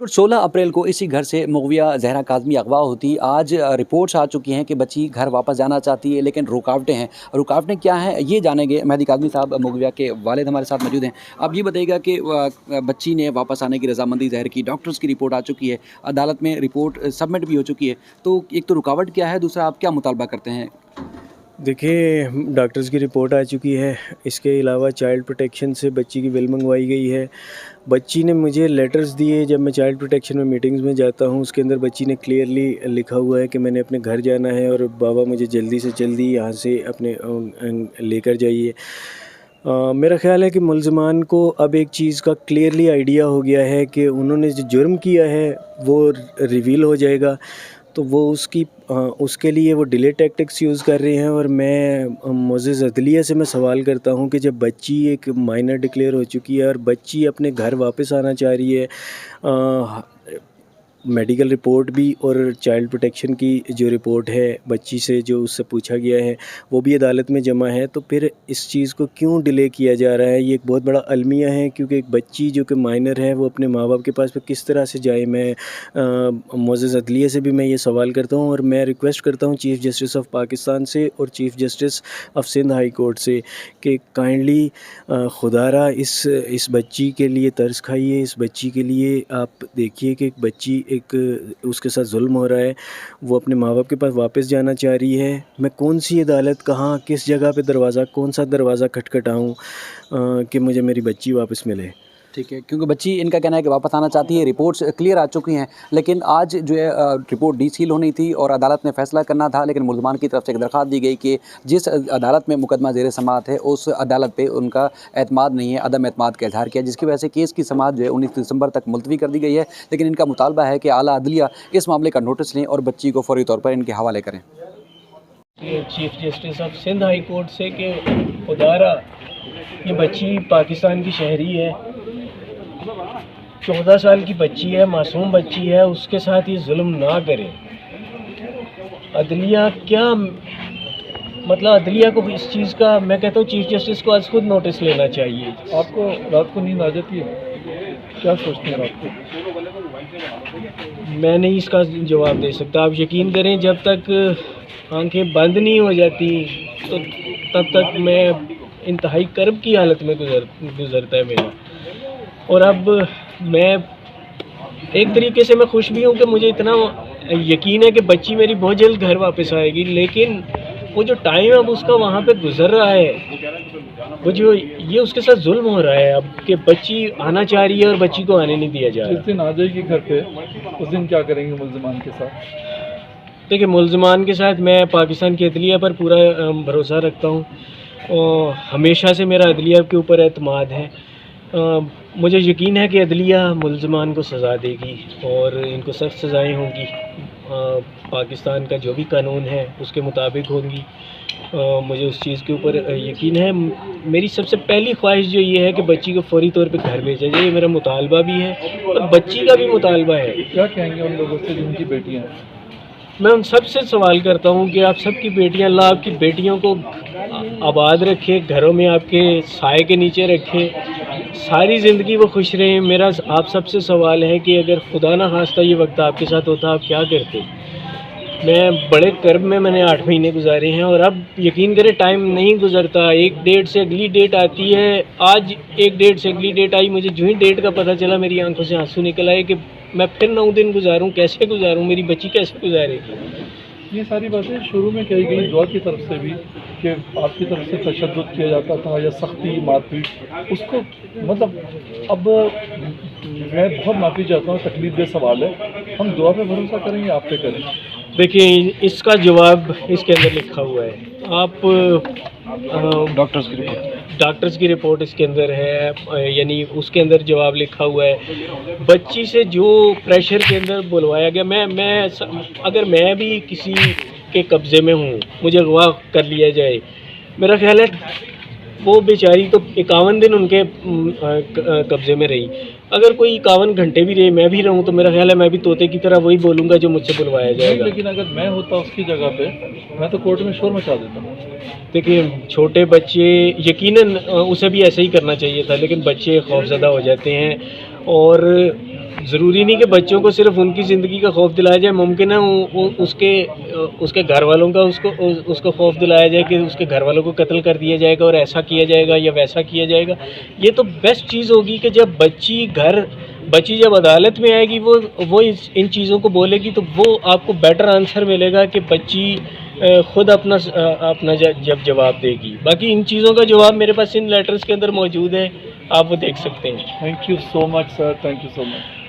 16 अप्रैल को इसी घर से मुग़विया ज़हरा काज़मी अगवा होती। आज रिपोर्ट्स आ चुकी हैं कि बच्ची घर वापस जाना चाहती है, लेकिन रुकावटें हैं। रुकावटें क्या हैं ये जानेंगे। मेहदी काज़मी साहब मुग़विया के वालिद हमारे साथ मौजूद हैं। आप ये बताइएगा कि बच्ची ने वापस आने की रज़ामंदी ज़ाहिर की, डॉक्टर्स की रिपोर्ट आ चुकी है, अदालत में रिपोर्ट सबमिट भी हो चुकी है। तो एक तो रुकावट क्या है, दूसरा आप क्या मुतालबा करते हैं? देखिए, डॉक्टर्स की रिपोर्ट आ चुकी है। इसके अलावा चाइल्ड प्रोटेक्शन से बच्ची की विल मंगवाई गई है। बच्ची ने मुझे लेटर्स दिए। जब मैं चाइल्ड प्रोटेक्शन में मीटिंग्स में जाता हूँ, उसके अंदर बच्ची ने क्लियरली लिखा हुआ है कि मैंने अपने घर जाना है और बाबा मुझे जल्दी से जल्दी यहाँ से अपने लेकर जाइए। मेरा ख़्याल है कि मुल्ज़िमान को अब एक चीज़ का क्लियरली आइडिया हो गया है कि उन्होंने जो जुर्म किया है वो रिवील हो जाएगा। तो वो उसके लिए वो डिले टैक्टिक्स यूज़ कर रहे हैं। और मैं मुअज़्ज़िज़ अदलिया से मैं सवाल करता हूँ कि जब बच्ची एक माइनर डिक्लेयर हो चुकी है और बच्ची अपने घर वापस आना चाह रही है, मेडिकल रिपोर्ट भी और चाइल्ड प्रोटेक्शन की जो रिपोर्ट है बच्ची से जो उससे पूछा गया है वो भी अदालत में जमा है, तो फिर इस चीज़ को क्यों डिले किया जा रहा है? ये एक बहुत बड़ा अलमिया है, क्योंकि एक बच्ची जो कि माइनर है वो अपने माँ बाप के पास किस तरह से जाए। मैं मुअज़्ज़िज़ अदलिया से भी मैं ये सवाल करता हूँ और मैं रिक्वेस्ट करता हूँ चीफ़ जस्टिस ऑफ पाकिस्तान से और chief justice of Sindh high court से कि काइंडली खुदारा इस बच्ची के लिए तरस खाइए। इस बच्ची के लिए आप देखिए कि एक बच्ची उसके साथ जुल्म हो रहा है, वो अपने माँ बाप के पास वापस जाना चाह रही है। मैं कौन सी अदालत, कहाँ, किस जगह पे कौन सा दरवाज़ा खटखटाऊँ कि मुझे मेरी बच्ची वापस मिले? ठीक है, क्योंकि बच्ची इनका कहना है कि वापस आना चाहती है, रिपोर्ट्स क्लियर आ चुकी हैं, लेकिन आज जो है रिपोर्ट डीसील होनी थी और अदालत ने फैसला करना था, लेकिन मुल्ज़मान की तरफ से एक दरख्वास्त दी गई कि जिस अदालत में मुकदमा ज़ेर समाअत है उस अदालत पे उनका एतमाद नहीं है, अदम एतमाद का इज़हार किया, जिसकी वजह से केस की समाअत जो है 19 दिसंबर तक मुलतवी कर दी गई है। लेकिन इनका मुतालबा है कि आला अदलिया इस मामले का नोटिस लें और बच्ची को फौरी तौर पर इनके हवाले करें। Chief justice of Sindh high court से कि खुदारा ये बच्ची पाकिस्तान की शहरी है, 14 साल की बच्ची है, मासूम बच्ची है, उसके साथ ये जुल्म ना करे। अदलिया क्या मतलब, अदलिया को इस चीज़ का, मैं कहता हूँ चीफ जस्टिस को आज खुद नोटिस लेना चाहिए। आपको रात को नींद आ जाती है? क्या सोचते हैं रात को? मैं नहीं इसका जवाब दे सकता। आप यकीन करें, जब तक आंखें बंद नहीं हो जाती तो तब तक मैं इंतहाई कर्ब की हालत में गुजरता है मेरा। और अब मैं एक तरीके से मैं खुश भी हूँ कि मुझे इतना यकीन है कि बच्ची मेरी बहुत जल्द घर वापस आएगी, लेकिन वो जो टाइम अब उसका वहाँ पे गुजर रहा है, वो जो ये उसके साथ जुल्म हो रहा है अब कि बच्ची आना चाह रही है और बच्ची को आने नहीं दिया जा रहा। जिस दिन आ जाएगी घर पे उस दिन क्या करेंगे मुल्ज़िमान के साथ? देखिए, मुल्ज़िमान के साथ मैं पाकिस्तान की अदलिया पर पूरा भरोसा रखता हूँ और हमेशा से मेरा अदलिया के ऊपर एतमाद है। मुझे यकीन है कि अदलिया मुल्ज़िमान को सज़ा देगी और इनको सख्त सज़ाएँ होंगी। पाकिस्तान का जो भी कानून है उसके मुताबिक होंगी। मुझे उस चीज़ के ऊपर यकीन है। मेरी सबसे पहली ख्वाहिश जो ये है कि बच्ची को फौरी तौर पे घर भेजा जाए, ये मेरा मुतालबा भी है और बच्ची का भी मुतालबा है। क्या कहेंगे उन लोगों से जिनकी बेटियाँ हैं? मैं उन सब से सवाल करता हूँ कि आप सबकी बेटियाँ, अल्लाह आपकी बेटियों को आबाद रखे, घरों में आपके साए के नीचे रखे, सारी ज़िंदगी वो खुश रहें। मेरा आप सबसे सवाल है कि अगर खुदा ना खास्ता ये वक्त आपके साथ होता, आप क्या करते? मैं बड़े कर्ब में मैंने 8 महीने गुजारे हैं और अब यकीन करें टाइम नहीं गुजरता, एक डेट से अगली डेट आती है। आज एक डेट से अगली डेट आई, मुझे जो ही डेट का पता चला मेरी आंखों से आंसू निकल आए कि मैं फिर 9 दिन गुजारूं, कैसे गुजारूं, मेरी बच्ची कैसे गुजारेगी। ये सारी बातें शुरू में कही गई दुआ की तरफ से भी कि आपकी तरफ से तशद्दुद किया जाता था या सख्ती मारपीट, उसको मतलब अब मैं बहुत माफ़ी चाहता हूँ, तकलीफ दे सवाल है, हम दुआ पे भरोसा करेंगे, आप पे करें। देखिए, इसका जवाब इसके अंदर लिखा हुआ है। आप डॉक्टर्स की रिपोर्ट इसके अंदर है, यानी उसके अंदर जवाब लिखा हुआ है। बच्ची से जो प्रेशर के अंदर बुलवाया गया, अगर मैं भी किसी के कब्ज़े में हूँ, मुझे अगवा कर लिया जाए, मेरा ख्याल है वो बेचारी तो 51 दिन उनके कब्ज़े में रही। अगर कोई 51 घंटे भी रहे, मैं भी रहूं, तो मेरा ख्याल है मैं भी तोते की तरह वही बोलूँगा जो मुझसे बुलवाया जाएगा। लेकिन अगर मैं होता उसकी जगह पे, मैं तो कोर्ट में शोर मचा देता। देखिए, छोटे बच्चे, यकीनन उसे भी ऐसे ही करना चाहिए था, लेकिन बच्चे खौफज़दा हो जाते हैं और ضروری نہیں کہ بچوں کو صرف ان کی زندگی کا خوف دلایا جائے. ممکن ہے اس کے گھر والوں کا اس کو خوف دلایا جائے کہ اس کے گھر والوں کو قتل کر دیا جائے گا اور ایسا کیا جائے گا یا ویسا کیا جائے گا. یہ تو بیسٹ چیز ہوگی کہ جب بچی جب عدالت میں آئے گی وہ ان چیزوں کو بولے گی تو وہ آپ کو بیٹر آنسر ملے گا کہ بچی خود اپنا جب جواب دے گی. باقی ان چیزوں کا جواب میرے پاس ان لیٹرز کے اندر موجود ہے, آپ وہ دیکھ سکتے ہیں. Thank you so much sir, thank you so much.